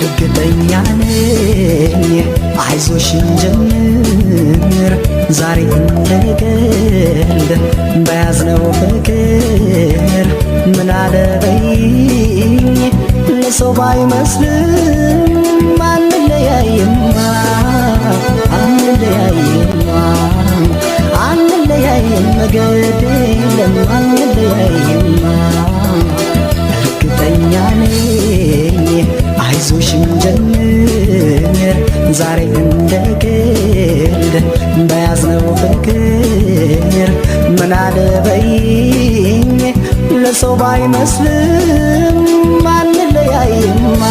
እርግጠኛ ነኝ አይዞሽ እንጀምር ዛሬ እንደቀልድ በያዝነው ፍቅር ምን አለበይኝ ለሰው ባይመስልም አንለያይማ አንለያይም ግድ የለም አንለያይማ እርግጠኛ ነኝ አይዞሽ እንጀምር ዛሬ እንደቀልድ በያዝነው ፍቅር ምን አለበይኝ ለሰው ባይመስልም አንለያይማ